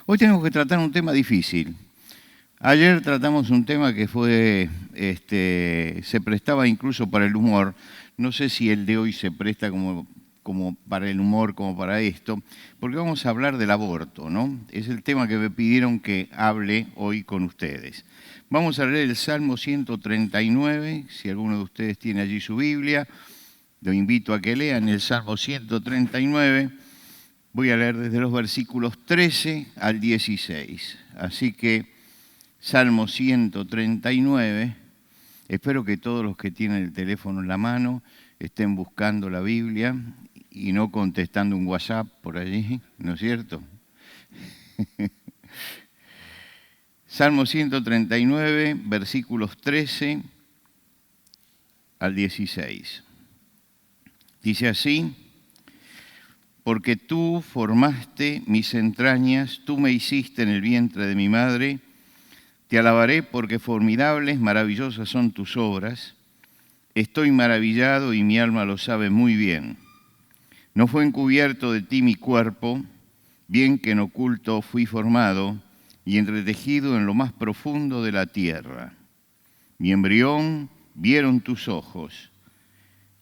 Hoy tenemos que tratar un tema difícil. Ayer tratamos un tema que se prestaba incluso para el humor. No sé si el de hoy se presta como para el humor, como para esto, porque vamos a hablar del aborto, ¿no? Es el tema que me pidieron que hable hoy con ustedes. Vamos a leer el Salmo 139, si alguno de ustedes tiene allí su Biblia, lo invito a que lean el Salmo 139. Voy a leer desde los versículos 13 al 16. Así que Salmo 139, espero que todos los que tienen el teléfono en la mano estén buscando la Biblia y no contestando un WhatsApp por allí, ¿no es cierto? Salmo 139, versículos 13 al 16. Dice así: porque tú formaste mis entrañas, tú me hiciste en el vientre de mi madre. Te alabaré porque formidables, maravillosas son tus obras. Estoy maravillado y mi alma lo sabe muy bien. No fue encubierto de ti mi cuerpo, bien que en oculto fui formado y entretejido en lo más profundo de la tierra. Mi embrión vieron tus ojos,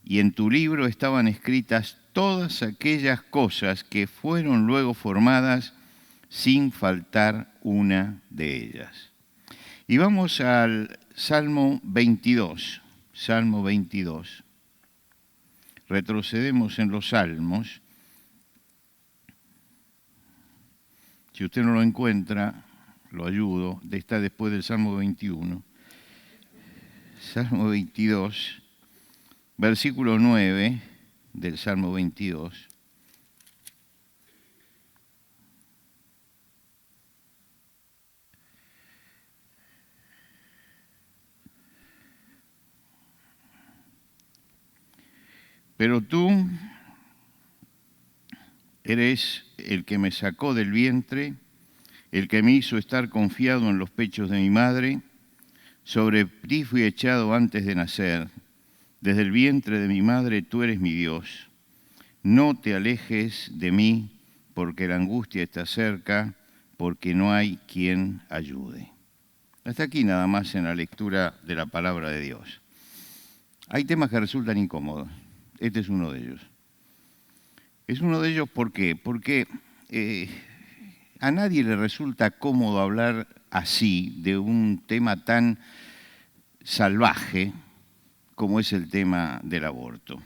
y en tu libro estaban escritas todas aquellas cosas que fueron luego formadas sin faltar una de ellas. Y vamos al Salmo 22, Salmo 22. Retrocedemos en los Salmos. Si usted no lo encuentra, lo ayudo. Está después del Salmo 21. Salmo 22, versículo 9 del Salmo 22. Pero tú eres el que me sacó del vientre, el que me hizo estar confiado en los pechos de mi madre. Sobre ti fui echado antes de nacer. Desde el vientre de mi madre tú eres mi Dios. No te alejes de mí, porque la angustia está cerca, porque no hay quien ayude. Hasta aquí nada más en la lectura de la palabra de Dios. Hay temas que resultan incómodos. Este es uno de ellos. Es uno de ellos, ¿por qué? Porque a nadie le resulta cómodo hablar así de un tema tan salvaje como es el tema del aborto.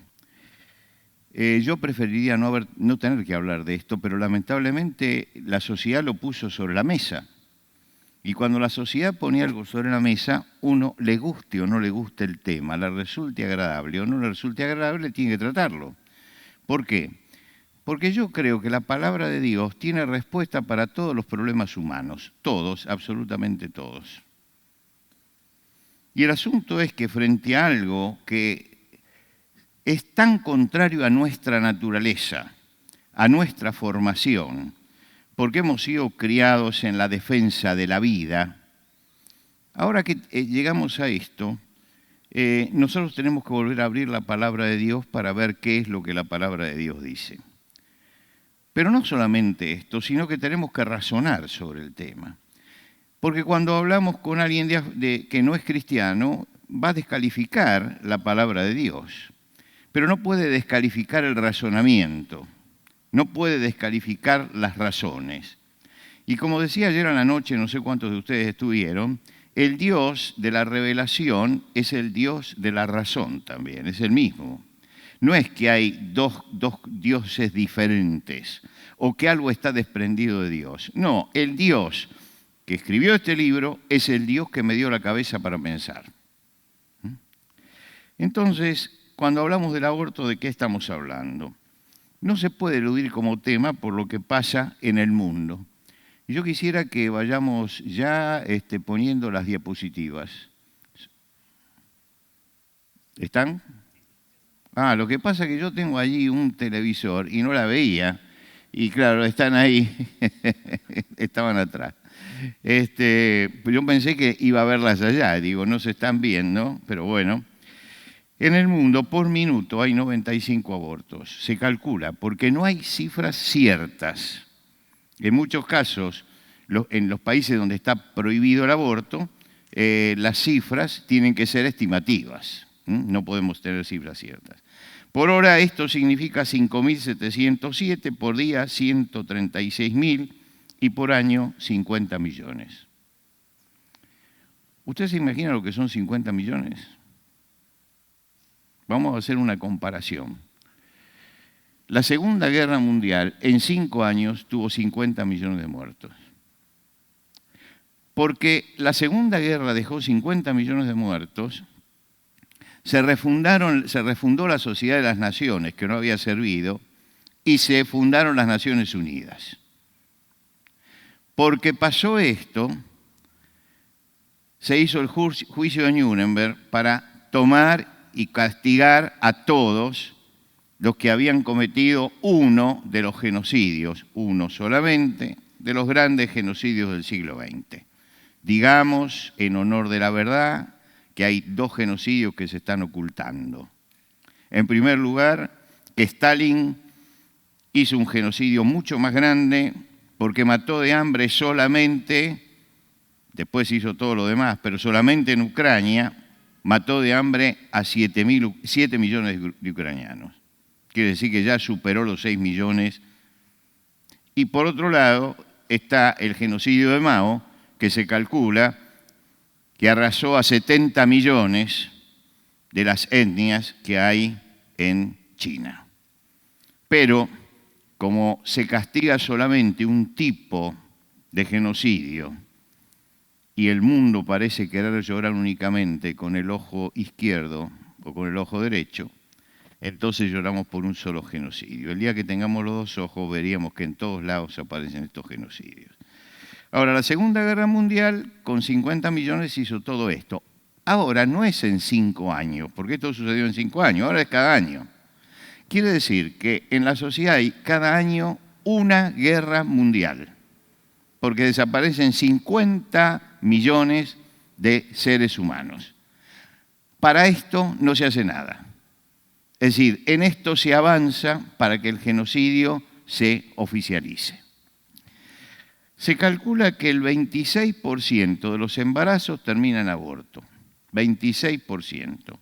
Yo preferiría no tener que hablar de esto, pero lamentablemente la sociedad lo puso sobre la mesa. Y cuando la sociedad pone algo sobre la mesa, uno le guste o no le guste el tema, le resulte agradable o no le resulte agradable, tiene que tratarlo. ¿Por qué? Porque yo creo que la palabra de Dios tiene respuesta para todos los problemas humanos, todos, absolutamente todos. Y el asunto es que frente a algo que es tan contrario a nuestra naturaleza, a nuestra formación, porque hemos sido criados en la defensa de la vida, ahora que llegamos a esto, nosotros tenemos que volver a abrir la palabra de Dios para ver qué es lo que la palabra de Dios dice. Pero no solamente esto, sino que tenemos que razonar sobre el tema. Porque cuando hablamos con alguien que no es cristiano, va a descalificar la palabra de Dios, pero no puede descalificar el razonamiento. No puede descalificar las razones. Y como decía ayer en la noche, no sé cuántos de ustedes estuvieron, el Dios de la revelación es el Dios de la razón también, es el mismo. No es que hay dos dioses diferentes o que algo está desprendido de Dios. No, el Dios que escribió este libro es el Dios que me dio la cabeza para pensar. Entonces, cuando hablamos del aborto, ¿de qué estamos hablando? No se puede eludir como tema por lo que pasa en el mundo. Y yo quisiera que vayamos ya poniendo las diapositivas. ¿Están? Lo que pasa es que yo tengo allí un televisor y no la veía. Y claro, están ahí, estaban atrás. Yo pensé que iba a verlas allá, digo, no se están viendo, pero bueno. En el mundo, por minuto, hay 95 abortos. Se calcula, porque no hay cifras ciertas. En muchos casos, en los países donde está prohibido el aborto, las cifras tienen que ser estimativas. No podemos tener cifras ciertas. Por hora esto significa 5.707, por día 136.000 y por año 50 millones. ¿Usted se imagina lo que son 50 millones? Vamos a hacer una comparación. La Segunda Guerra Mundial en 5 años tuvo 50 millones de muertos. Porque la Segunda Guerra dejó 50 millones de muertos, se refundó la Sociedad de las Naciones, que no había servido, y se fundaron las Naciones Unidas. Porque pasó esto, se hizo el juicio de Nuremberg para tomar y castigar a todos los que habían cometido uno de los genocidios, uno solamente, de los grandes genocidios del siglo XX. Digamos, en honor de la verdad, que hay 2 genocidios que se están ocultando. En primer lugar, que Stalin hizo un genocidio mucho más grande porque mató de hambre solamente, después hizo todo lo demás, pero solamente en Ucrania mató de hambre a 7 millones de ucranianos. Quiere decir que ya superó los 6 millones. Y por otro lado está el genocidio de Mao, que se calcula que arrasó a 70 millones de las etnias que hay en China. Pero como se castiga solamente un tipo de genocidio y el mundo parece querer llorar únicamente con el ojo izquierdo o con el ojo derecho, entonces lloramos por un solo genocidio. El día que tengamos los 2 ojos veríamos que en todos lados aparecen estos genocidios. Ahora, la Segunda Guerra Mundial, con 50 millones, hizo todo esto. Ahora no es en 5 años, porque esto sucedió en 5 años, ahora es cada año. Quiere decir que en la sociedad hay cada año una guerra mundial, porque desaparecen 50 millones de seres humanos. Para esto no se hace nada. Es decir, en esto se avanza para que el genocidio se oficialice. Se calcula que el 26% de los embarazos termina en aborto. 26%.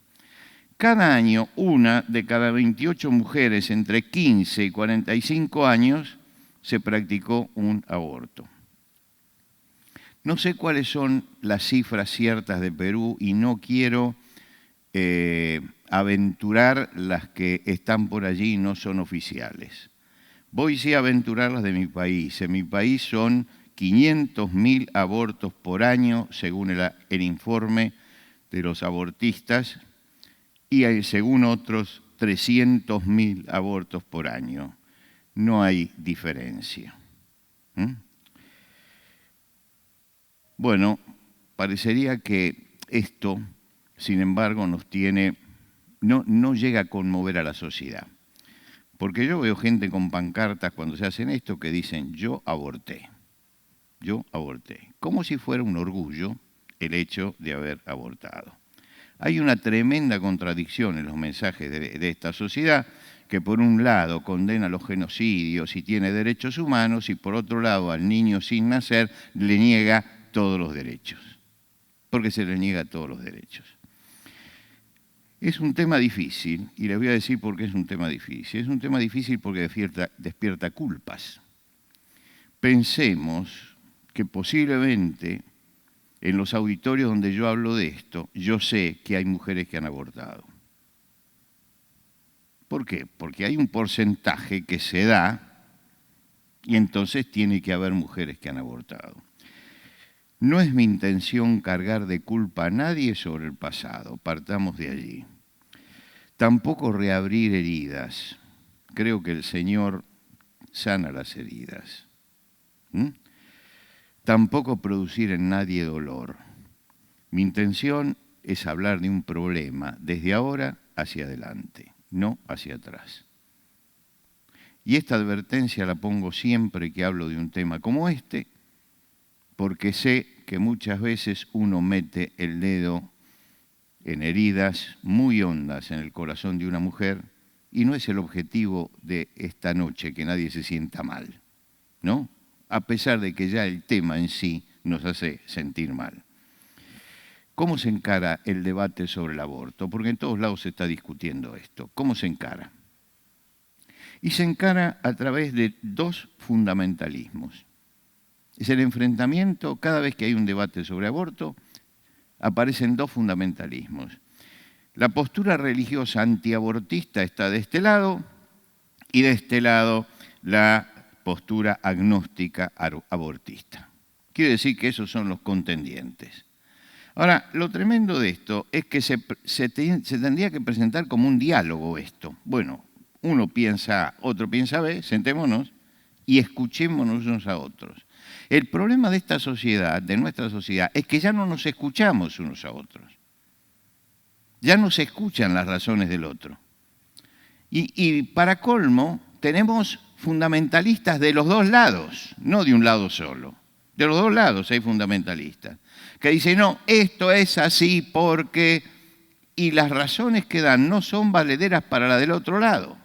Cada año, una de cada 28 mujeres entre 15 y 45 años se practicó un aborto. No sé cuáles son las cifras ciertas de Perú y no quiero aventurar las que están por allí y no son oficiales. Voy sí a aventurar las de mi país. En mi país son 500.000 abortos por año, según el informe de los abortistas, y según otros 300.000 abortos por año. No hay diferencia. Bueno, parecería que esto, sin embargo, no llega a conmover a la sociedad. Porque yo veo gente con pancartas cuando se hacen esto que dicen, yo aborté, como si fuera un orgullo el hecho de haber abortado. Hay una tremenda contradicción en los mensajes de esta sociedad que por un lado condena los genocidios y tiene derechos humanos y por otro lado al niño sin nacer le niega todos los derechos. Porque se le niega todos los derechos. Es un tema difícil, y les voy a decir por qué es un tema difícil. Es un tema difícil porque despierta culpas. Pensemos que posiblemente en los auditorios donde yo hablo de esto, yo sé que hay mujeres que han abortado. ¿Por qué? Porque hay un porcentaje que se da y entonces tiene que haber mujeres que han abortado. No es mi intención cargar de culpa a nadie sobre el pasado, partamos de allí. Tampoco reabrir heridas. Creo que el Señor sana las heridas. Tampoco producir en nadie dolor. Mi intención es hablar de un problema desde ahora hacia adelante, no hacia atrás. Y esta advertencia la pongo siempre que hablo de un tema como este, porque sé que muchas veces uno mete el dedo en heridas muy hondas en el corazón de una mujer y no es el objetivo de esta noche que nadie se sienta mal, ¿no? a pesar de que ya el tema en sí nos hace sentir mal. ¿Cómo se encara el debate sobre el aborto? Porque en todos lados se está discutiendo esto. ¿Cómo se encara? Y se encara a través de dos fundamentalismos. Es el enfrentamiento, cada vez que hay un debate sobre aborto, aparecen dos fundamentalismos. La postura religiosa antiabortista está de este lado y de este lado la postura agnóstica abortista. Quiere decir que esos son los contendientes. Ahora, lo tremendo de esto es que se tendría que presentar como un diálogo esto. Bueno, uno piensa A, otro piensa B, sentémonos y escuchémonos unos a otros. El problema de esta sociedad, de nuestra sociedad, es que ya no nos escuchamos unos a otros. Ya no se escuchan las razones del otro. Y para colmo, tenemos fundamentalistas de los dos lados, no de un lado solo. De los dos lados hay fundamentalistas que dicen, no, esto es así porque... Y las razones que dan no son valederas para la del otro lado.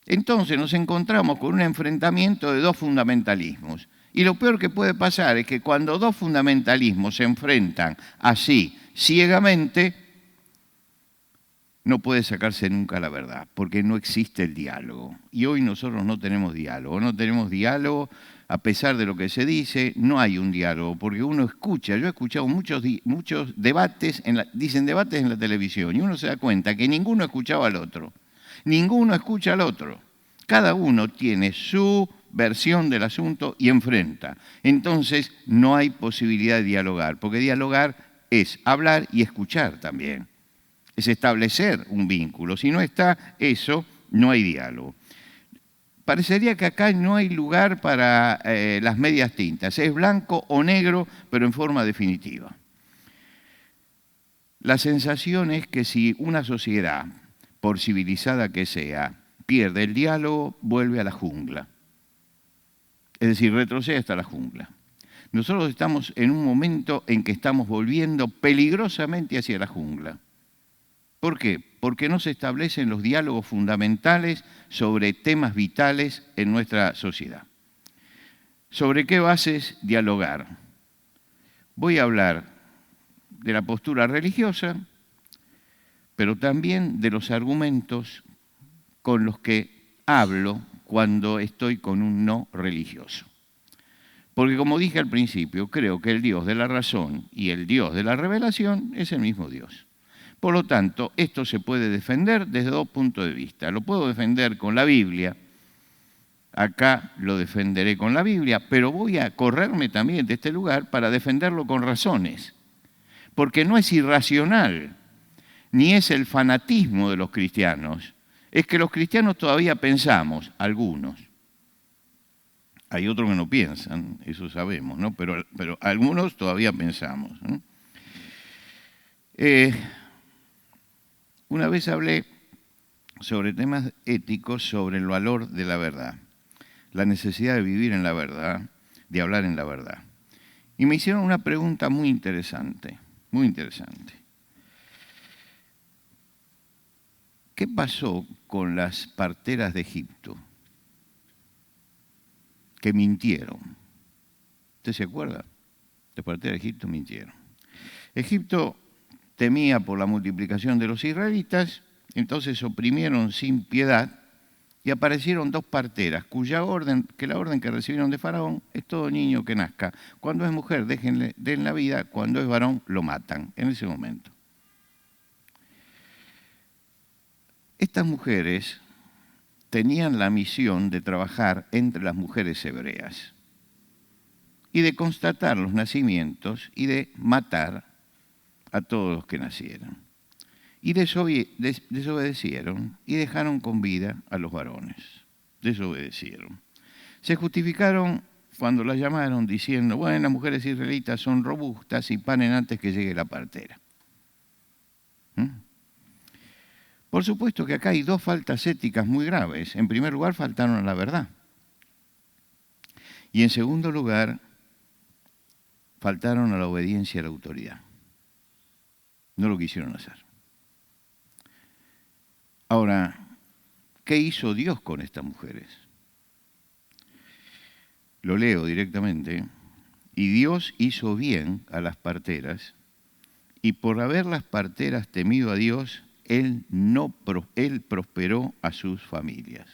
Entonces nos encontramos con un enfrentamiento de dos fundamentalismos. Y lo peor que puede pasar es que cuando dos fundamentalismos se enfrentan así, ciegamente, no puede sacarse nunca la verdad, porque no existe el diálogo. Y hoy nosotros no tenemos diálogo, a pesar de lo que se dice, no hay un diálogo, porque uno escucha, yo he escuchado muchos debates, dicen debates en la televisión, y uno se da cuenta que ninguno escuchaba al otro, ninguno escucha al otro, cada uno tiene su versión del asunto y enfrenta. Entonces no hay posibilidad de dialogar, porque dialogar es hablar y escuchar también. Es establecer un vínculo. Si no está eso, no hay diálogo. Parecería que acá no hay lugar para las medias tintas. Es blanco o negro, pero en forma definitiva. La sensación es que si una sociedad, por civilizada que sea, pierde el diálogo, vuelve a la jungla. Es decir, retrocede hasta la jungla. Nosotros estamos en un momento en que estamos volviendo peligrosamente hacia la jungla. ¿Por qué? Porque no se establecen los diálogos fundamentales sobre temas vitales en nuestra sociedad. ¿Sobre qué bases dialogar? Voy a hablar de la postura religiosa, pero también de los argumentos con los que hablo cuando estoy con un no religioso. Porque como dije al principio, creo que el Dios de la razón y el Dios de la revelación es el mismo Dios. Por lo tanto, esto se puede defender desde dos puntos de vista. Lo puedo defender con la Biblia, acá lo defenderé con la Biblia, pero voy a correrme también de este lugar para defenderlo con razones. Porque no es irracional, ni es el fanatismo de los cristianos. Es que los cristianos todavía pensamos, algunos. Hay otros que no piensan, eso sabemos, ¿no? Pero algunos todavía pensamos, ¿no? Una vez hablé sobre temas éticos, sobre el valor de la verdad, la necesidad de vivir en la verdad, de hablar en la verdad. Y me hicieron una pregunta muy interesante, muy interesante. ¿Qué pasó con las parteras de Egipto que mintieron? ¿Usted se acuerda? Las parteras de Egipto mintieron. Egipto temía por la multiplicación de los israelitas, entonces oprimieron sin piedad y aparecieron dos parteras, la orden que recibieron de Faraón es todo niño que nazca. Cuando es mujer, den la vida, cuando es varón, lo matan en ese momento. Estas mujeres tenían la misión de trabajar entre las mujeres hebreas y de constatar los nacimientos y de matar a todos los que nacieran. Y desobedecieron y dejaron con vida a los varones. Desobedecieron. Se justificaron cuando las llamaron diciendo, bueno, las mujeres israelitas son robustas y paren antes que llegue la partera. Por supuesto que acá hay dos faltas éticas muy graves. En primer lugar, faltaron a la verdad. Y en segundo lugar, faltaron a la obediencia a la autoridad. No lo quisieron hacer. Ahora, ¿qué hizo Dios con estas mujeres? Lo leo directamente. Y Dios hizo bien a las parteras, y por haber las parteras temido a Dios, Él prosperó a sus familias.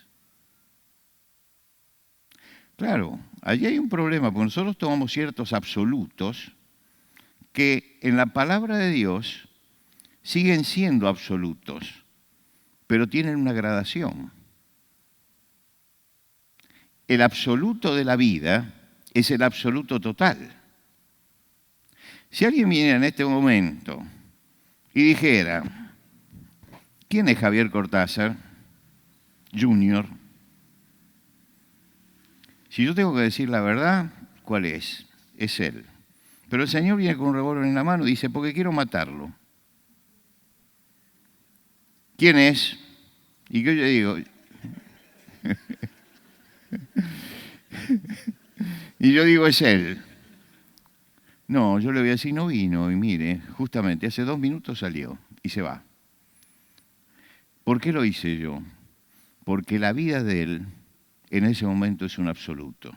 Claro, allí hay un problema, porque nosotros tomamos ciertos absolutos que en la palabra de Dios siguen siendo absolutos, pero tienen una gradación. El absoluto de la vida es el absoluto total. Si alguien viniera en este momento y dijera, ¿quién es Javier Cortázar Jr.? Si yo tengo que decir la verdad, ¿cuál es? Es él. Pero el Señor viene con un revólver en la mano y dice, porque quiero matarlo. ¿Quién es? Y yo digo, es él. No, yo le voy a decir, no vino, y mire, justamente hace 2 minutos salió y se va. ¿Por qué lo hice yo? Porque la vida de él en ese momento es un absoluto.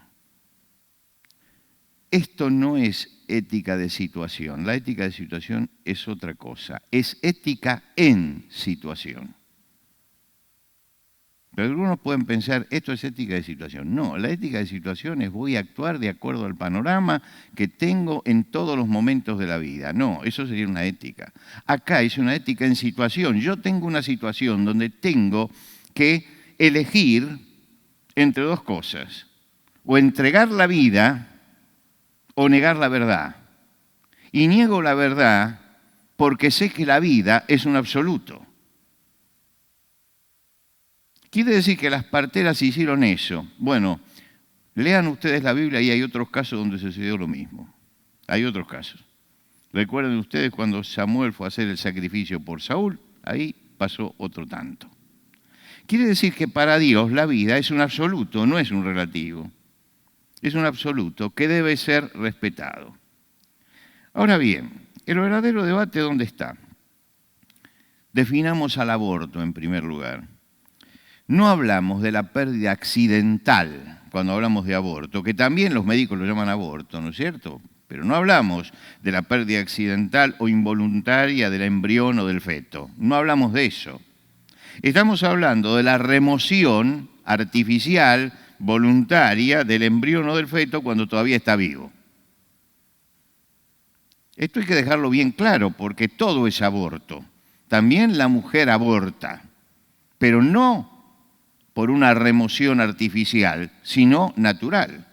Esto no es ética de situación, la ética de situación es otra cosa, es ética en situación. Pero algunos pueden pensar, esto es ética de situación. No, la ética de situación es voy a actuar de acuerdo al panorama que tengo en todos los momentos de la vida. No, eso sería una ética. Acá es una ética en situación. Yo tengo una situación donde tengo que elegir entre 2 cosas. O entregar la vida o negar la verdad. Y niego la verdad porque sé que la vida es un absoluto. Quiere decir que las parteras hicieron eso. Bueno, lean ustedes la Biblia y hay otros casos donde sucedió lo mismo. Hay otros casos. Recuerden ustedes cuando Samuel fue a hacer el sacrificio por Saúl, ahí pasó otro tanto. Quiere decir que para Dios la vida es un absoluto, no es un relativo. Es un absoluto que debe ser respetado. Ahora bien, el verdadero debate, ¿dónde está? Definamos al aborto en primer lugar. No hablamos de la pérdida accidental cuando hablamos de aborto, que también los médicos lo llaman aborto, ¿no es cierto? Pero no hablamos de la pérdida accidental o involuntaria del embrión o del feto. No hablamos de eso. Estamos hablando de la remoción artificial, voluntaria, del embrión o del feto cuando todavía está vivo. Esto hay que dejarlo bien claro, porque todo es aborto. También la mujer aborta, pero no por una remoción artificial, sino natural.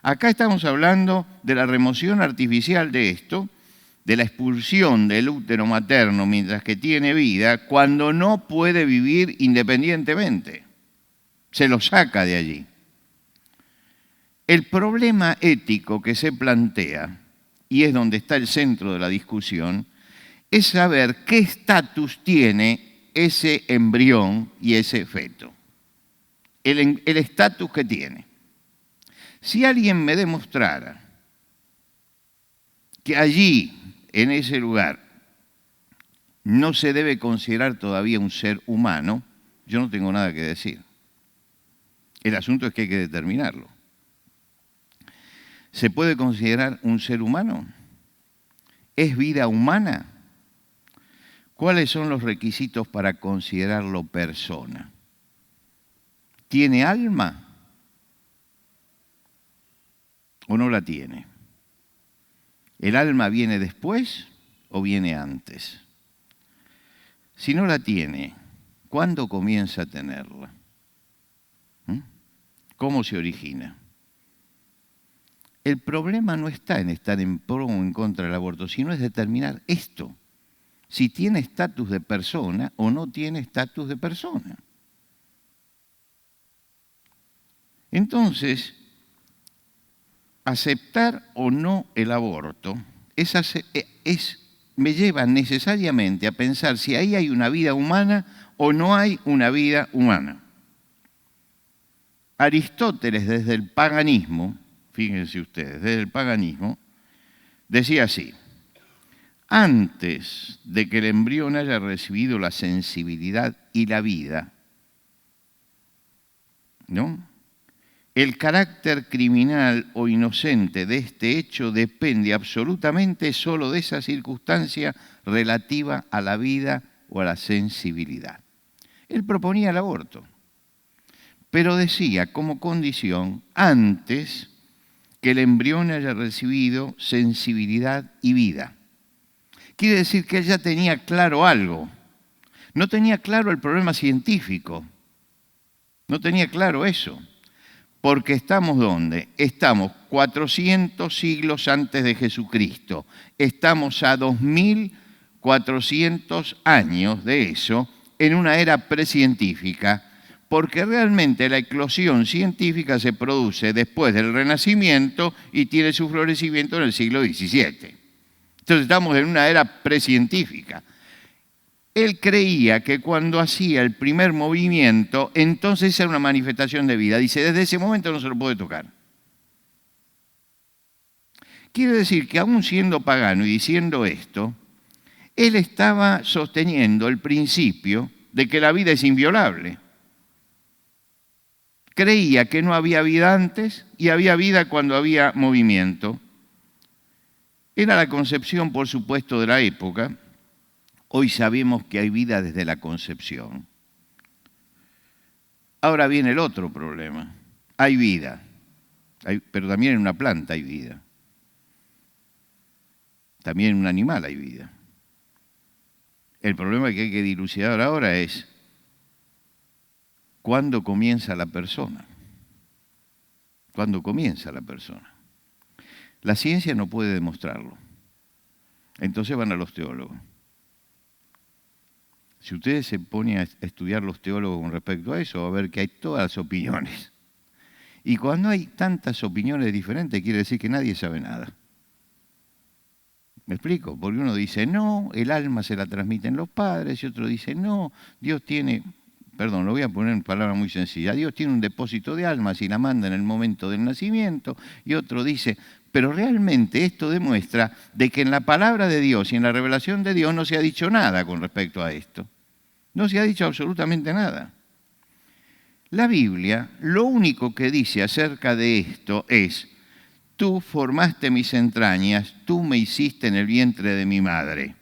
Acá estamos hablando de la remoción artificial de esto, de la expulsión del útero materno mientras que tiene vida, cuando no puede vivir independientemente. Se lo saca de allí. El problema ético que se plantea, y es donde está el centro de la discusión, es saber qué estatus tiene ese embrión y ese feto. El estatus que tiene. Si alguien me demostrara que allí, en ese lugar, no se debe considerar todavía un ser humano, yo no tengo nada que decir. El asunto es que hay que determinarlo. ¿Se puede considerar un ser humano? ¿Es vida humana? ¿Cuáles son los requisitos para considerarlo persona? ¿Tiene alma o no la tiene? ¿El alma viene después o viene antes? Si no la tiene, ¿cuándo comienza a tenerla? ¿Cómo se origina? El problema no está en estar en pro o en contra del aborto, sino es determinar esto, si tiene estatus de persona o no tiene estatus de persona. Entonces, aceptar o no el aborto me lleva necesariamente a pensar si ahí hay una vida humana o no hay una vida humana. Aristóteles, desde el paganismo, fíjense ustedes, desde el paganismo, decía así: antes de que el embrión haya recibido la sensibilidad y la vida, ¿no?, el carácter criminal o inocente de este hecho depende absolutamente solo de esa circunstancia relativa a la vida o a la sensibilidad. Él proponía el aborto, pero decía como condición antes que el embrión haya recibido sensibilidad y vida. Quiere decir que él ya tenía claro algo. No tenía claro el problema científico. No tenía claro eso. Porque estamos ¿dónde? Estamos 400 siglos antes de Jesucristo. Estamos a 2400 años de eso en una era precientífica, porque realmente la eclosión científica se produce después del Renacimiento y tiene su florecimiento en el siglo XVII. Entonces estamos en una era precientífica. Él creía que cuando hacía el primer movimiento, entonces era una manifestación de vida. Dice, desde ese momento no se lo puede tocar. Quiere decir que aún siendo pagano y diciendo esto, él estaba sosteniendo el principio de que la vida es inviolable. Creía que no había vida antes y había vida cuando había movimiento. Era la concepción, por supuesto, de la época. Hoy sabemos que hay vida desde la concepción. Ahora viene el otro problema. Hay vida, pero también en una planta hay vida. También en un animal hay vida. El problema que hay que dilucidar ahora es ¿cuándo comienza la persona? ¿Cuándo comienza la persona? La ciencia no puede demostrarlo. Entonces van a los teólogos. Si ustedes se ponen a estudiar los teólogos con respecto a eso, va a ver que hay todas las opiniones. Y cuando hay tantas opiniones diferentes, quiere decir que nadie sabe nada. ¿Me explico? Porque uno dice, no, el alma se la transmiten los padres, y otro dice, no, Dios tiene, perdón, lo voy a poner en palabras muy sencillas, Dios tiene un depósito de almas y la manda en el momento del nacimiento, y otro dice, pero realmente esto demuestra de que en la palabra de Dios y en la revelación de Dios no se ha dicho nada con respecto a esto. No se ha dicho absolutamente nada. La Biblia lo único que dice acerca de esto es, tú formaste mis entrañas, tú me hiciste en el vientre de mi madre.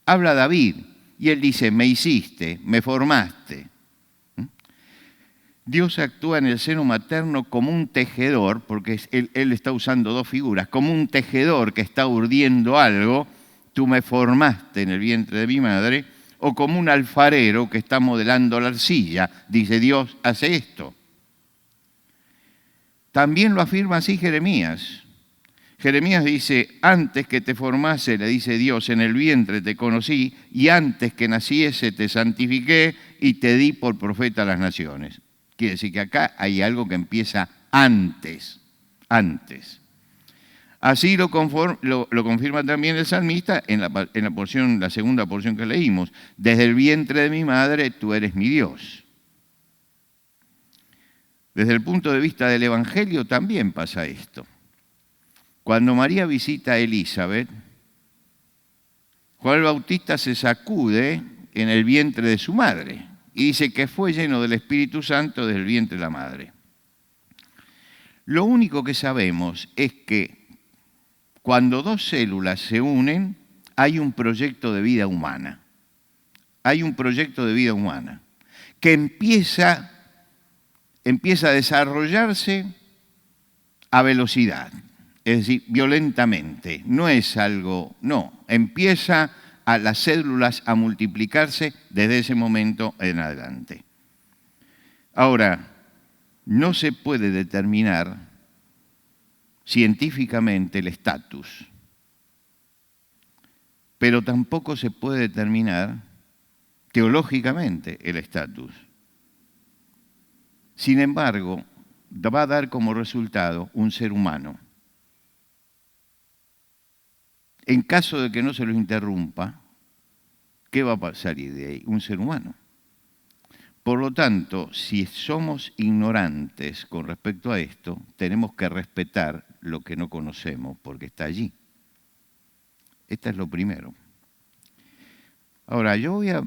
Habla David y él dice, me hiciste, me formaste. Dios actúa en el seno materno como un tejedor, porque él está usando dos figuras, como un tejedor que está urdiendo algo, tú me formaste en el vientre de mi madre, o como un alfarero que está modelando la arcilla, dice Dios hace esto. También lo afirma así Jeremías. Jeremías dice, antes que te formase, le dice Dios, en el vientre te conocí, y antes que naciese te santifiqué y te di por profeta a las naciones. Quiere decir que acá hay algo que empieza antes. Así lo confirma también el salmista en la segunda porción que leímos. Desde el vientre de mi madre tú eres mi Dios. Desde el punto de vista del Evangelio también pasa esto. Cuando María visita a Elizabeth, Juan el Bautista se sacude en el vientre de su madre y dice que fue lleno del Espíritu Santo desde el vientre de la madre. Lo único que sabemos es que cuando dos células se unen, hay un proyecto de vida humana. Hay un proyecto de vida humana que empieza a desarrollarse a velocidad, es decir, violentamente. No es algo, no, empieza a las células a multiplicarse desde ese momento en adelante. Ahora, no se puede determinar científicamente el estatus, pero tampoco se puede determinar teológicamente el estatus. Sin embargo, va a dar como resultado un ser humano. En caso de que no se lo interrumpa, ¿qué va a salir de ahí? Un ser humano. Por lo tanto, si somos ignorantes con respecto a esto, tenemos que respetar lo que no conocemos, porque está allí. Esto es lo primero. Ahora, yo voy a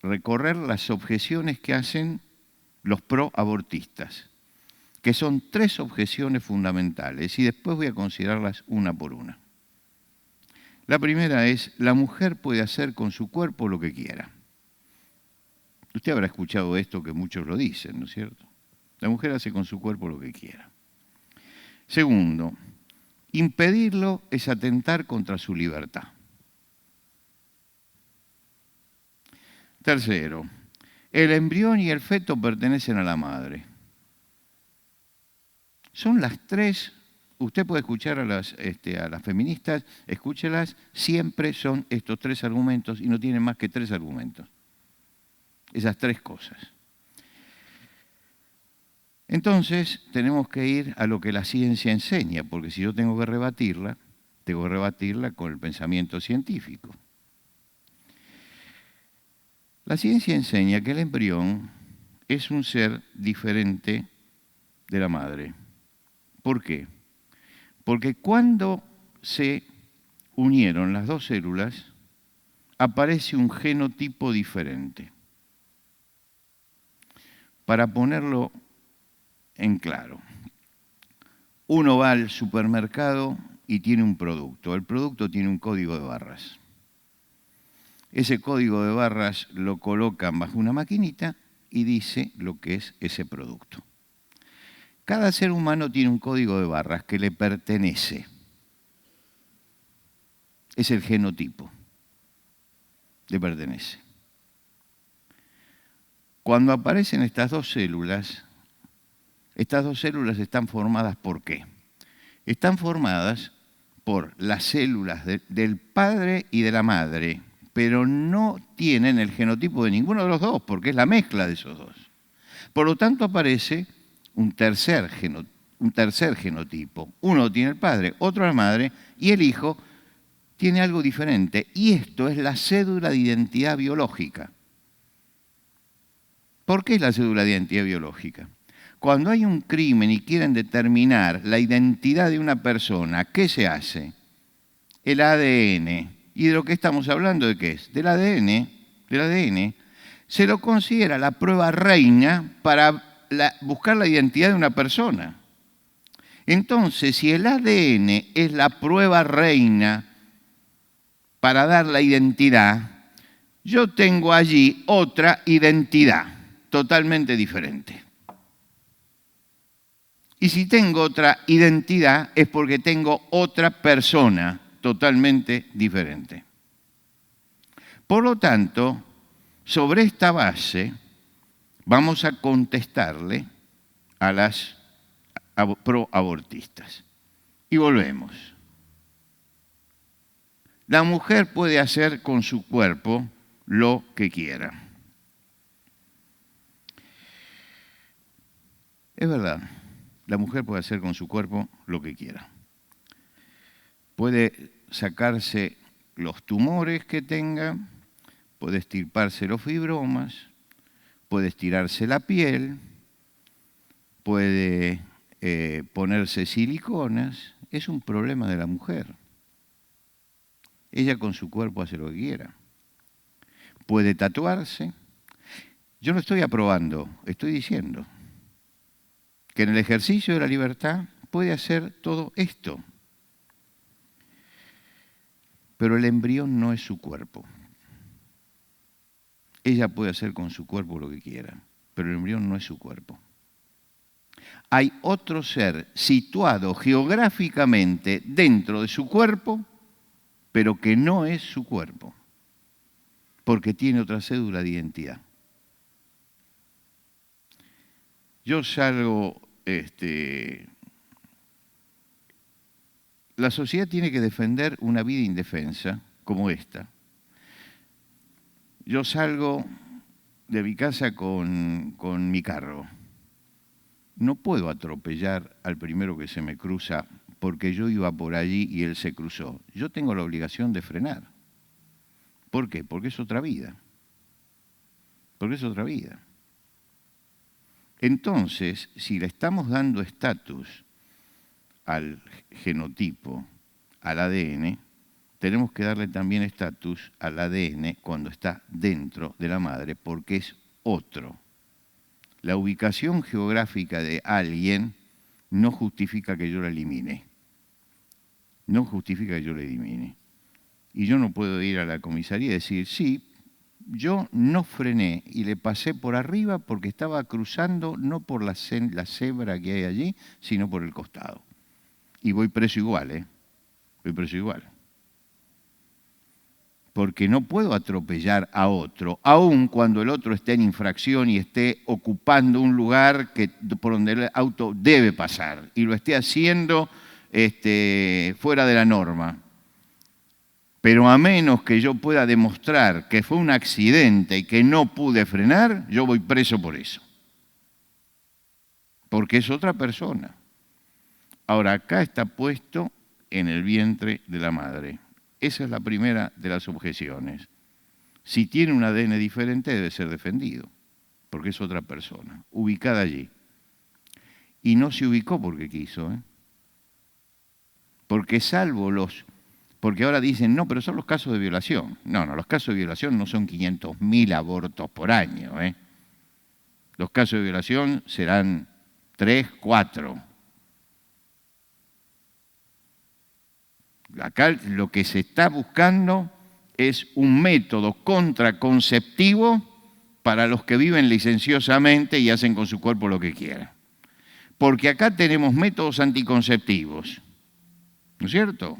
recorrer las objeciones que hacen los pro-abortistas. que son 3 objeciones fundamentales, y después voy a considerarlas una por una. La primera es, la mujer puede hacer con su cuerpo lo que quiera. Usted habrá escuchado esto, que muchos lo dicen, ¿no es cierto? La mujer hace con su cuerpo lo que quiera. Segundo, impedirlo es atentar contra su libertad. Tercero, el embrión y el feto pertenecen a la madre. Son las 3, usted puede escuchar a las feministas, escúchelas, siempre son estos 3 argumentos y no tienen más que 3 argumentos. Esas 3 cosas. Entonces, tenemos que ir a lo que la ciencia enseña, porque si yo tengo que rebatirla con el pensamiento científico. La ciencia enseña que el embrión es un ser diferente de la madre. ¿Por qué? Porque cuando se unieron las 2 células, aparece un genotipo diferente. Para ponerlo en claro, uno va al supermercado y tiene un producto. El producto tiene un código de barras. Ese código de barras lo colocan bajo una maquinita y dice lo que es ese producto. Cada ser humano tiene un código de barras que le pertenece. Es el genotipo. Le pertenece. Cuando aparecen estas 2 células están formadas ¿por qué? Están formadas por las células del padre y de la madre, pero no tienen el genotipo de ninguno de los 2, porque es la mezcla de esos 2. Por lo tanto, aparece un tercer genotipo. Uno tiene el padre, otro la madre, y el hijo tiene algo diferente. Y esto es la cédula de identidad biológica. ¿Por qué es la cédula de identidad biológica? Cuando hay un crimen y quieren determinar la identidad de una persona, ¿qué se hace? El ADN. ¿Y de lo que estamos hablando de qué es? Del ADN. Se lo considera la prueba reina para buscar la identidad de una persona. Entonces, si el ADN es la prueba reina para dar la identidad, yo tengo allí otra identidad totalmente diferente. Y si tengo otra identidad es porque tengo otra persona totalmente diferente. Por lo tanto, sobre esta base vamos a contestarle a las proabortistas. Y volvemos. La mujer puede hacer con su cuerpo lo que quiera. Es verdad. La mujer puede hacer con su cuerpo lo que quiera. Puede sacarse los tumores que tenga, puede extirparse los fibromas, puede estirarse la piel, puede ponerse siliconas. Es un problema de la mujer. Ella con su cuerpo hace lo que quiera. Puede tatuarse. Yo no estoy aprobando, estoy diciendo que en el ejercicio de la libertad puede hacer todo esto. Pero el embrión no es su cuerpo. Ella puede hacer con su cuerpo lo que quiera, pero el embrión no es su cuerpo. Hay otro ser situado geográficamente dentro de su cuerpo, pero que no es su cuerpo, porque tiene otra cédula de identidad. Yo salgo, la sociedad tiene que defender una vida indefensa como esta. Yo salgo de mi casa con mi carro. No puedo atropellar al primero que se me cruza porque yo iba por allí y él se cruzó. Yo tengo la obligación de frenar. ¿Por qué? Porque es otra vida. Porque es otra vida. Entonces, si le estamos dando estatus al genotipo, al ADN, tenemos que darle también estatus al ADN cuando está dentro de la madre, porque es otro. La ubicación geográfica de alguien no justifica que yo la elimine. No justifica que yo la elimine. Y yo no puedo ir a la comisaría y decir, sí, yo no frené y le pasé por arriba porque estaba cruzando no por la cebra que hay allí, sino por el costado. Y voy preso igual, ¿eh? Voy preso igual. Porque no puedo atropellar a otro, aun cuando el otro esté en infracción y esté ocupando un lugar por donde el auto debe pasar y lo esté haciendo fuera de la norma. Pero a menos que yo pueda demostrar que fue un accidente y que no pude frenar, yo voy preso por eso. Porque es otra persona. Ahora, acá está puesto en el vientre de la madre. Esa es la primera de las objeciones. Si tiene un ADN diferente, debe ser defendido, porque es otra persona, ubicada allí. Y no se ubicó porque quiso, ¿eh? Porque porque ahora dicen, no, pero son los casos de violación. No, los casos de violación no son 500.000 abortos por año, ¿eh? Los casos de violación serán 3, 4. Acá lo que se está buscando es un método contraconceptivo para los que viven licenciosamente y hacen con su cuerpo lo que quieran. Porque acá tenemos métodos anticonceptivos, ¿no es cierto?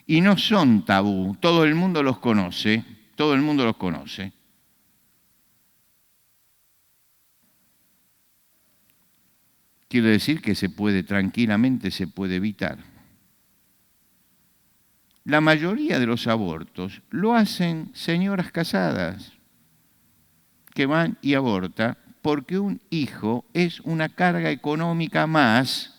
Y no son tabú, todo el mundo los conoce, todo el mundo los conoce. Quiere decir que tranquilamente se puede evitar. La mayoría de los abortos lo hacen señoras casadas que van y abortan porque un hijo es una carga económica más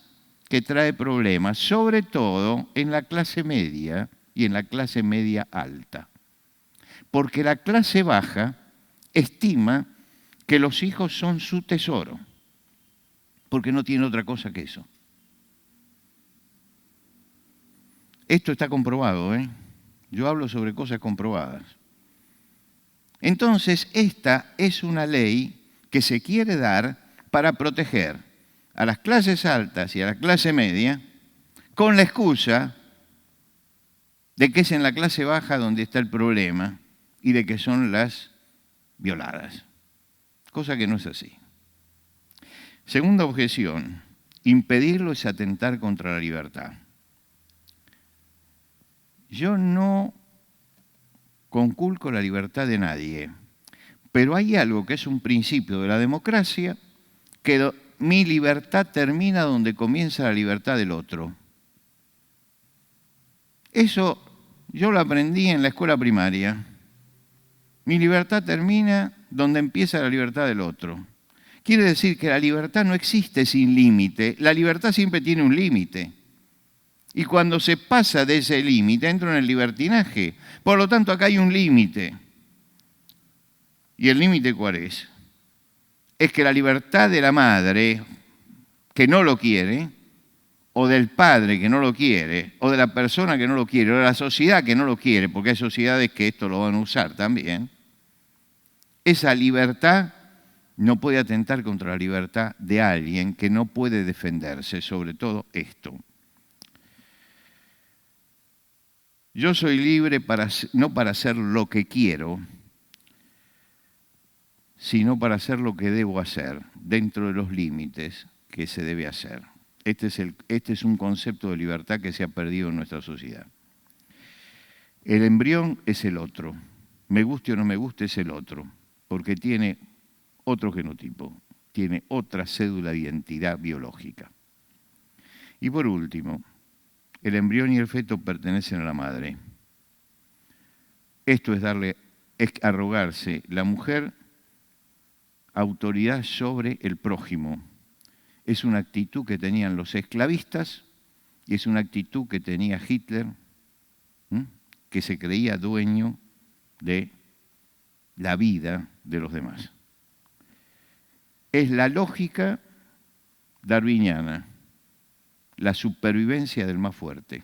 que trae problemas, sobre todo en la clase media y en la clase media alta. Porque la clase baja estima que los hijos son su tesoro, porque no tiene otra cosa que eso. Esto está comprobado, ¿eh? Yo hablo sobre cosas comprobadas. Entonces, esta es una ley que se quiere dar para proteger a las clases altas y a la clase media con la excusa de que es en la clase baja donde está el problema y de que son las violadas. Cosa que no es así. Segunda objeción, impedirlo es atentar contra la libertad. Yo no conculco la libertad de nadie, pero hay algo que es un principio de la democracia, que mi libertad termina donde comienza la libertad del otro. Eso yo lo aprendí en la escuela primaria. Mi libertad termina donde empieza la libertad del otro. Quiere decir que la libertad no existe sin límite, la libertad siempre tiene un límite. Y cuando se pasa de ese límite, entro en el libertinaje. Por lo tanto, acá hay un límite. ¿Y el límite cuál es? Es que la libertad de la madre, que no lo quiere, o del padre que no lo quiere, o de la persona que no lo quiere, o de la sociedad que no lo quiere, porque hay sociedades que esto lo van a usar también, esa libertad no puede atentar contra la libertad de alguien que no puede defenderse, sobre todo esto. Yo soy libre no para hacer lo que quiero, sino para hacer lo que debo hacer, dentro de los límites que se debe hacer. Este es un concepto de libertad que se ha perdido en nuestra sociedad. El embrión es el otro. Me guste o no me guste, es el otro, porque tiene otro genotipo, tiene otra cédula de identidad biológica. Y por último, el embrión y el feto pertenecen a la madre. Esto es arrogarse la mujer autoridad sobre el prójimo. Es una actitud que tenían los esclavistas y es una actitud que tenía Hitler, que se creía dueño de la vida de los demás. Es la lógica darwiniana, la supervivencia del más fuerte.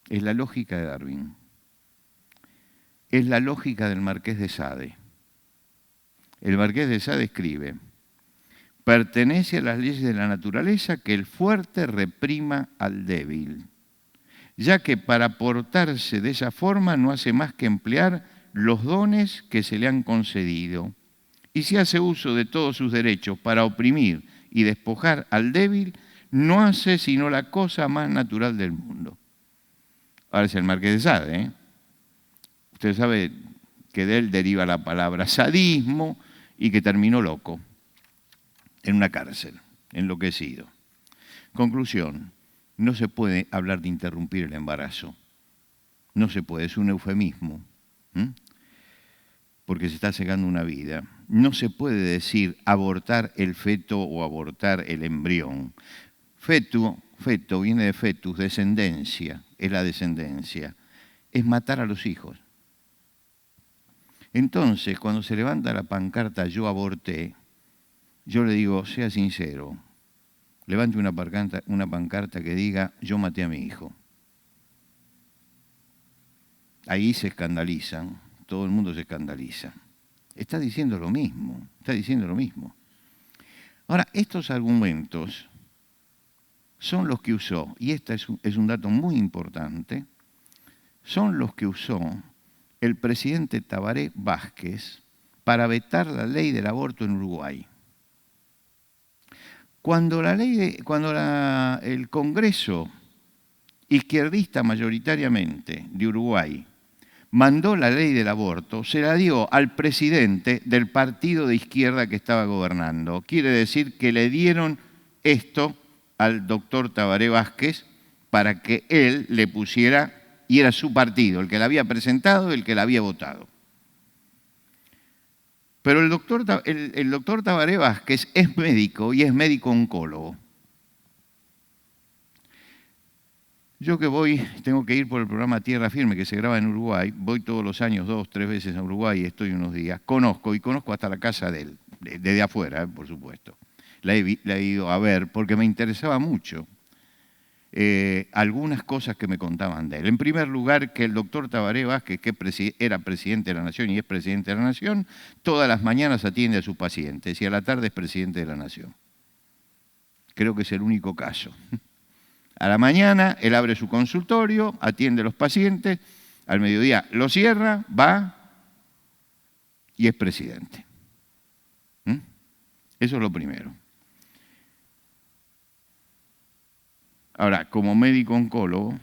Es la lógica de Darwin. Es la lógica del Marqués de Sade. el Marqués de Sade escribe: pertenece a las leyes de la naturaleza que el fuerte reprima al débil, ya que para portarse de esa forma no hace más que emplear los dones que se le han concedido. Y si hace uso de todos sus derechos para oprimir y despojar al débil, no hace sino la cosa más natural del mundo. Ahora es el Marqués de Sade, ¿eh? Usted sabe que de él deriva la palabra sadismo y que terminó loco, en una cárcel, enloquecido. Conclusión, no se puede hablar de interrumpir el embarazo. No se puede, es un eufemismo, porque se está cegando una vida. No se puede decir abortar el feto o abortar el embrión. Feto viene de fetus, descendencia, es la descendencia. Es matar a los hijos. Entonces, cuando se levanta la pancarta "yo aborté", yo le digo, sea sincero, levante una pancarta que diga "yo maté a mi hijo". Ahí se escandalizan, todo el mundo se escandaliza. Está diciendo lo mismo, está diciendo lo mismo. Ahora, estos argumentos son los que usó, y este es un dato muy importante, son los que usó el presidente Tabaré Vázquez para vetar la ley del aborto en Uruguay. Cuando el Congreso izquierdista mayoritariamente de Uruguay mandó la ley del aborto, se la dio al presidente del partido de izquierda que estaba gobernando. Quiere decir que le dieron esto al doctor Tabaré Vázquez para que él le pusiera, y era su partido, el que la había presentado y el que la había votado. Pero el doctor Tabaré Vázquez es médico y es médico oncólogo. Yo que tengo que ir por el programa Tierra Firme, que se graba en Uruguay, voy todos los años 2, 3 veces a Uruguay y estoy unos días, conozco hasta la casa de él, desde afuera, por supuesto. La he ido a ver porque me interesaba mucho algunas cosas que me contaban de él. En primer lugar, que el doctor Tabaré Vázquez, que era presidente de la Nación y es presidente de la Nación, todas las mañanas atiende a sus pacientes y a la tarde es presidente de la Nación. Creo que es el único caso. A la mañana él abre su consultorio, atiende a los pacientes, al mediodía lo cierra, va y es presidente. Eso es lo primero. Ahora, como médico oncólogo,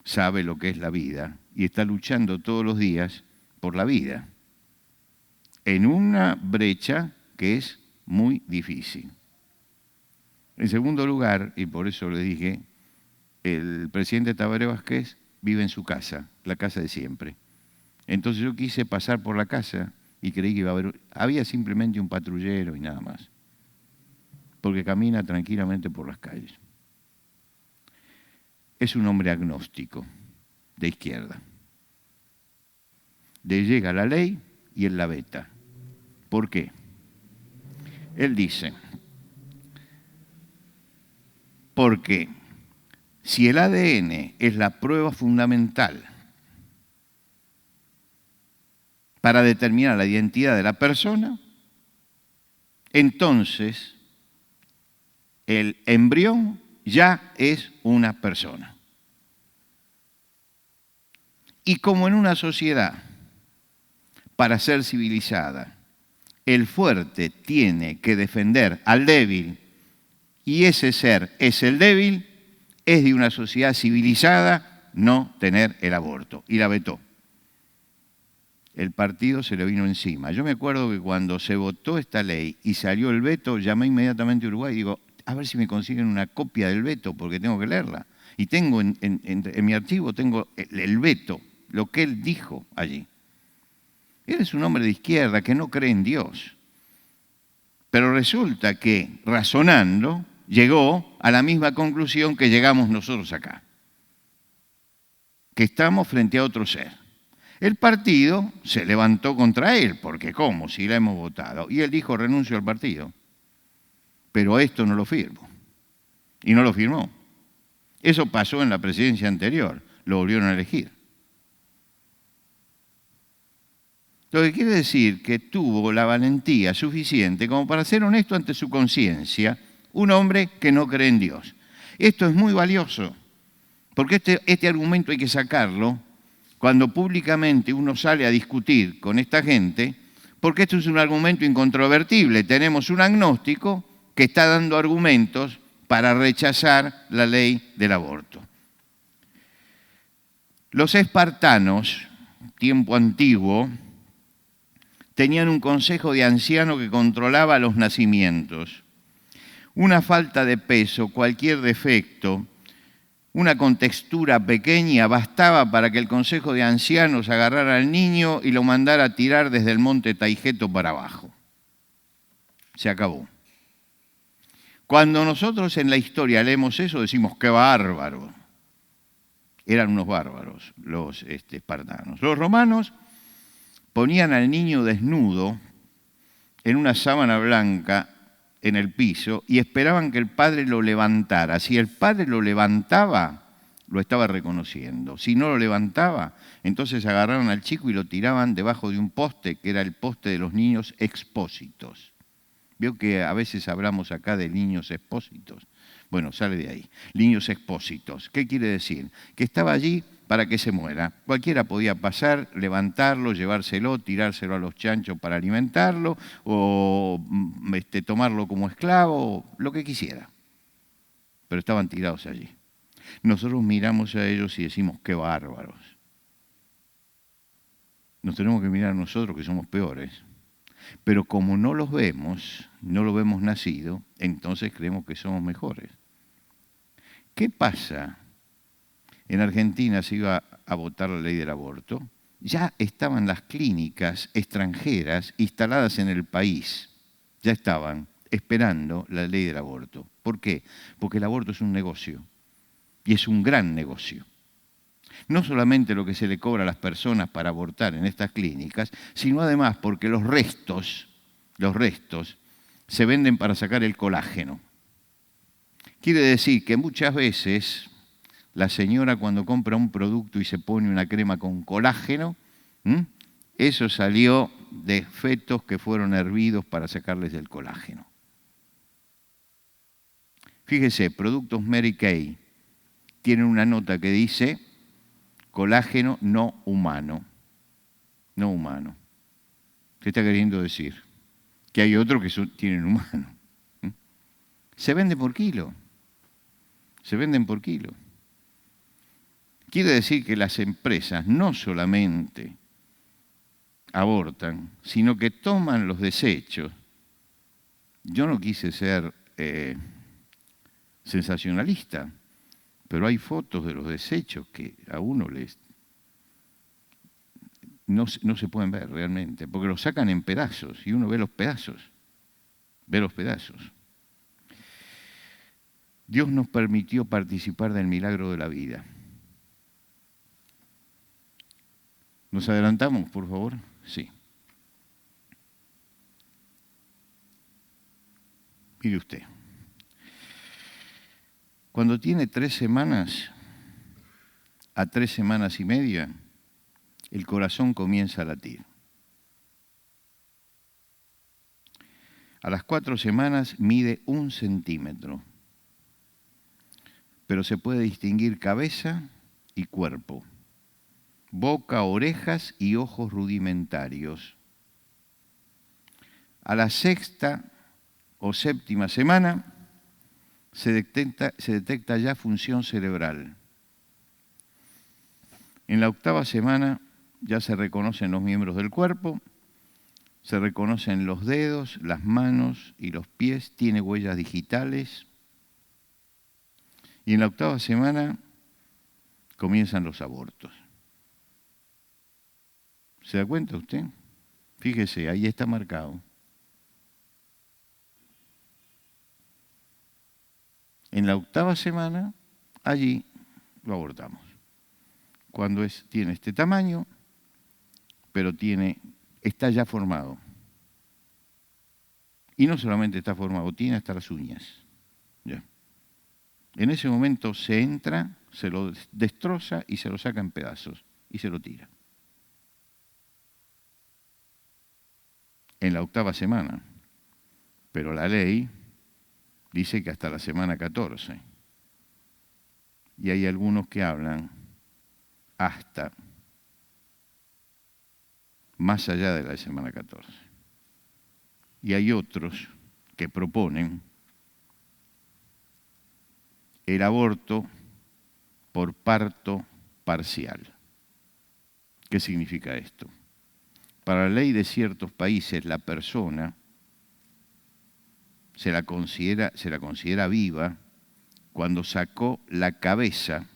sabe lo que es la vida y está luchando todos los días por la vida, en una brecha que es muy difícil. En segundo lugar, y por eso le dije, el presidente Tabaré Vázquez vive en su casa, la casa de siempre. Entonces yo quise pasar por la casa y creí que había simplemente un patrullero y nada más, porque camina tranquilamente por las calles. Es un hombre agnóstico, de izquierda. Le llega la ley y él la veta. ¿Por qué? Él dice, porque si el ADN es la prueba fundamental para determinar la identidad de la persona, entonces el embrión ya es una persona. Y como en una sociedad, para ser civilizada, el fuerte tiene que defender al débil y ese ser es el débil, es de una sociedad civilizada no tener el aborto. Y la vetó. El partido se le vino encima. Yo me acuerdo que cuando se votó esta ley y salió el veto, llamé inmediatamente a Uruguay y digo, a ver si me consiguen una copia del veto porque tengo que leerla. Y tengo en mi archivo tengo el veto, lo que él dijo allí. Él es un hombre de izquierda que no cree en Dios. Pero resulta que, razonando, llegó a la misma conclusión que llegamos nosotros acá. Que estamos frente a otro ser. El partido se levantó contra él, porque ¿cómo? Si la hemos votado. Y él dijo, renuncio al partido. Pero esto no lo firmo. Y no lo firmó. Eso pasó en la presidencia anterior. Lo volvieron a elegir. Lo que quiere decir que tuvo la valentía suficiente como para ser honesto ante su conciencia, un hombre que no cree en Dios. Esto es muy valioso, porque este argumento hay que sacarlo cuando públicamente uno sale a discutir con esta gente, porque esto es un argumento incontrovertible. Tenemos un agnóstico que está dando argumentos para rechazar la ley del aborto. Los espartanos, tiempo antiguo, tenían un consejo de anciano que controlaba los nacimientos. Una falta de peso, cualquier defecto, una contextura pequeña bastaba para que el consejo de ancianos agarrara al niño y lo mandara a tirar desde el monte Taigeto para abajo. Se acabó. Cuando nosotros en la historia leemos eso, decimos, ¡qué bárbaro! Eran unos bárbaros los espartanos. Los romanos ponían al niño desnudo en una sábana blanca en el piso y esperaban que el padre lo levantara. Si el padre lo levantaba, lo estaba reconociendo. Si no lo levantaba, entonces agarraron al chico y lo tiraban debajo de un poste, que era el poste de los niños expósitos. Veo que a veces hablamos acá de niños expósitos. Bueno, sale de ahí. Niños expósitos. ¿Qué quiere decir? Que estaba allí para que se muera. Cualquiera podía pasar, levantarlo, llevárselo, tirárselo a los chanchos para alimentarlo, o tomarlo como esclavo, lo que quisiera. Pero estaban tirados allí. Nosotros miramos a ellos y decimos, ¡qué bárbaros! Nos tenemos que mirar a nosotros, que somos peores. Pero como no los vemos, no lo vemos nacido, entonces creemos que somos mejores. ¿Qué pasa? En Argentina se iba a votar la ley del aborto. Ya estaban las clínicas extranjeras instaladas en el país. Ya estaban esperando la ley del aborto. ¿Por qué? Porque el aborto es un negocio. Y es un gran negocio. No solamente lo que se le cobra a las personas para abortar en estas clínicas, sino además porque los restos se venden para sacar el colágeno. Quiere decir que muchas veces la señora cuando compra un producto y se pone una crema con colágeno, eso salió de fetos que fueron hervidos para sacarles el colágeno. Fíjese, productos Mary Kay tienen una nota que dice colágeno no humano. No humano. ¿Qué está queriendo decir? Que hay otros que tienen humano. Se venden por kilo. Se venden por kilo. Quiere decir que las empresas no solamente abortan, sino que toman los desechos. Yo no quise ser sensacionalista, pero hay fotos de los desechos que a uno no se pueden ver realmente, porque los sacan en pedazos y uno ve los pedazos. Ve los pedazos. Dios nos permitió participar del milagro de la vida. ¿Nos adelantamos, por favor? Sí. Mire usted. Cuando tiene 3 semanas a 3 semanas y media, el corazón comienza a latir. A las 4 semanas mide 1 centímetro, pero se puede distinguir cabeza y cuerpo, boca, orejas y ojos rudimentarios. A la 6ª o 7ª semana se detecta ya función cerebral. En la 8ª semana ya se reconocen los miembros del cuerpo, se reconocen los dedos, las manos y los pies, tiene huellas digitales. Y en la 8ª semana comienzan los abortos. ¿Se da cuenta usted? Fíjese, ahí está marcado. En la 8ª semana, allí lo abortamos. Cuando tiene este tamaño, pero está ya formado. Y no solamente está formado, tiene hasta las uñas. Ya. En ese momento se entra, se lo destroza y se lo saca en pedazos y se lo tira. en la 8ª semana, pero la ley dice que hasta la semana 14. Y hay algunos que hablan hasta más allá de la semana 14. Y hay otros que proponen el aborto por parto parcial. ¿Qué significa esto? Para la ley de ciertos países, la persona se la considera viva cuando sacó la cabeza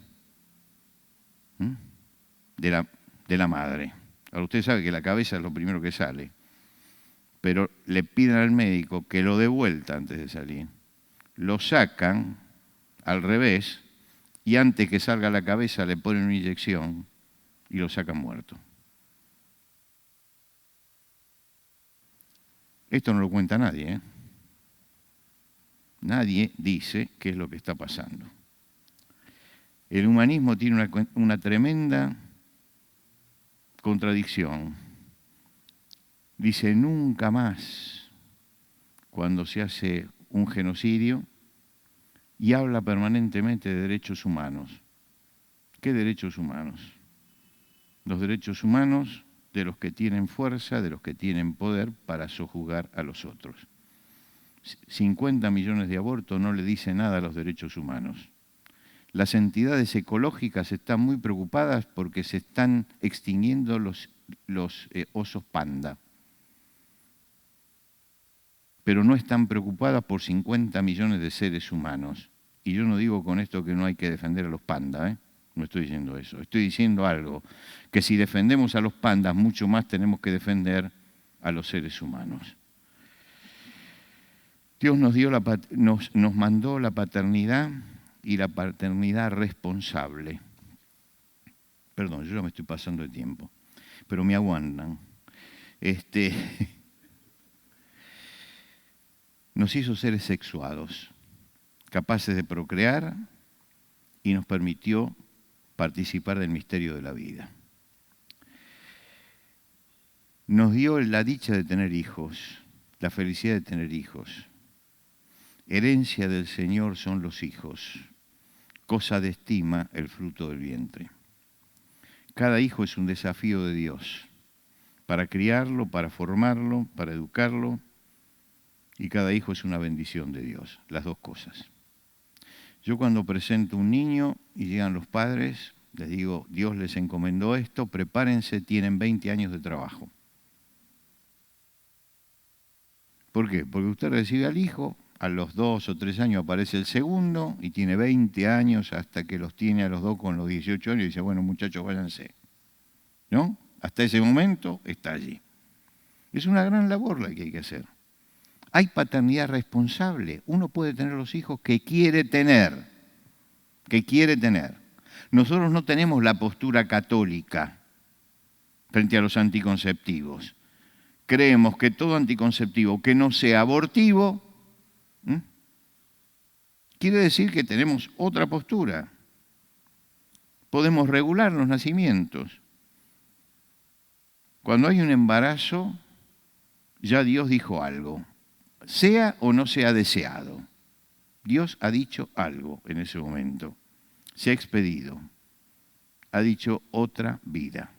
de la madre. Ahora usted sabe que la cabeza es lo primero que sale, pero le piden al médico que lo dé vuelta antes de salir. Lo sacan al revés y antes que salga la cabeza le ponen una inyección y lo sacan muerto. Esto no lo cuenta nadie, ¿eh? Nadie dice qué es lo que está pasando. El humanismo tiene una tremenda contradicción. Dice nunca más cuando se hace un genocidio y habla permanentemente de derechos humanos. ¿Qué derechos humanos? Los derechos humanos de los que tienen fuerza, de los que tienen poder para sojuzgar a los otros. 50 millones de abortos no le dicen nada a los derechos humanos. Las entidades ecológicas están muy preocupadas porque se están extinguiendo los osos panda, pero no están preocupadas por 50 millones de seres humanos. Y yo no digo con esto que no hay que defender a los pandas, ¿eh? No estoy diciendo eso. Estoy diciendo algo, que si defendemos a los pandas, mucho más tenemos que defender a los seres humanos. Dios nos mandó la paternidad y la paternidad responsable. Perdón, yo ya me estoy pasando de tiempo, pero me aguantan. Nos hizo seres sexuados, capaces de procrear, y nos permitió participar del misterio de la vida. Nos dio la dicha de tener hijos, la felicidad de tener hijos. Herencia del Señor son los hijos, cosa de estima el fruto del vientre. Cada hijo es un desafío de Dios, para criarlo, para formarlo, para educarlo, y cada hijo es una bendición de Dios, las dos cosas. Yo cuando presento un niño y llegan los padres, les digo, Dios les encomendó esto, prepárense, tienen 20 años de trabajo. ¿Por qué? Porque usted recibe al hijo, a los 2 o 3 años aparece el segundo y tiene 20 años hasta que los tiene a los dos con los 18 años y dice, bueno muchachos, váyanse. ¿No? Hasta ese momento está allí. Es una gran labor la que hay que hacer. Hay paternidad responsable. Uno puede tener los hijos que quiere tener. Nosotros no tenemos la postura católica frente a los anticonceptivos. Creemos que todo anticonceptivo que no sea abortivo, quiere decir que tenemos otra postura. Podemos regular los nacimientos. Cuando hay un embarazo, ya Dios dijo algo, sea o no sea deseado. Dios ha dicho algo en ese momento, se ha expedido, ha dicho otra vida.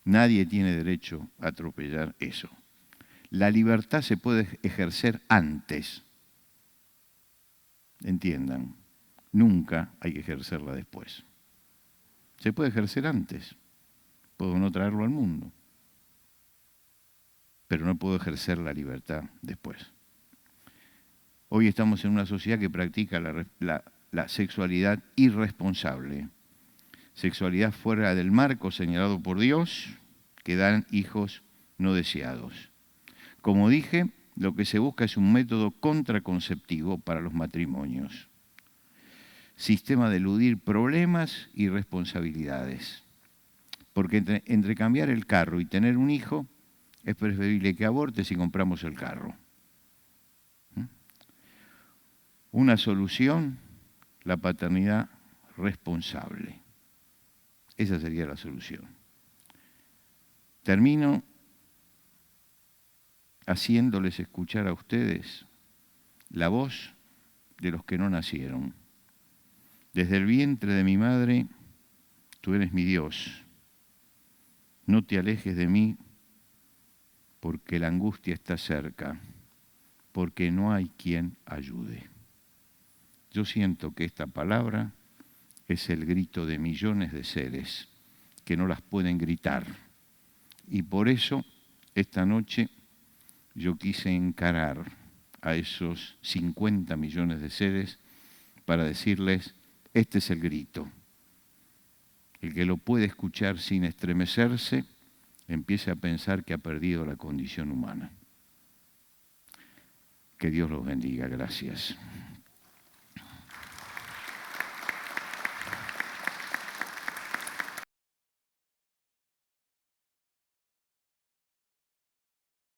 Nadie tiene derecho a atropellar eso. La libertad se puede ejercer antes. Entiendan, nunca hay que ejercerla después. Se puede ejercer antes. Puedo no traerlo al mundo, pero no puedo ejercer la libertad después. Hoy estamos en una sociedad que practica la sexualidad irresponsable. Sexualidad fuera del marco señalado por Dios, que dan hijos no deseados. Como dije, lo que se busca es un método contraconceptivo para los matrimonios. Sistema de eludir problemas y responsabilidades. Porque entre cambiar el carro y tener un hijo, es preferible que abortes si compramos el carro. Una solución, la paternidad responsable. Esa sería la solución. Termino haciéndoles escuchar a ustedes la voz de los que no nacieron. Desde el vientre de mi madre, tú eres mi Dios. No te alejes de mí, porque la angustia está cerca, porque no hay quien ayude. Yo siento que esta palabra es el grito de millones de seres que no las pueden gritar. Y por eso, esta noche, yo quise encarar a esos 50 millones de seres para decirles, este es el grito. El que lo puede escuchar sin estremecerse, empiece a pensar que ha perdido la condición humana. Que Dios los bendiga. Gracias.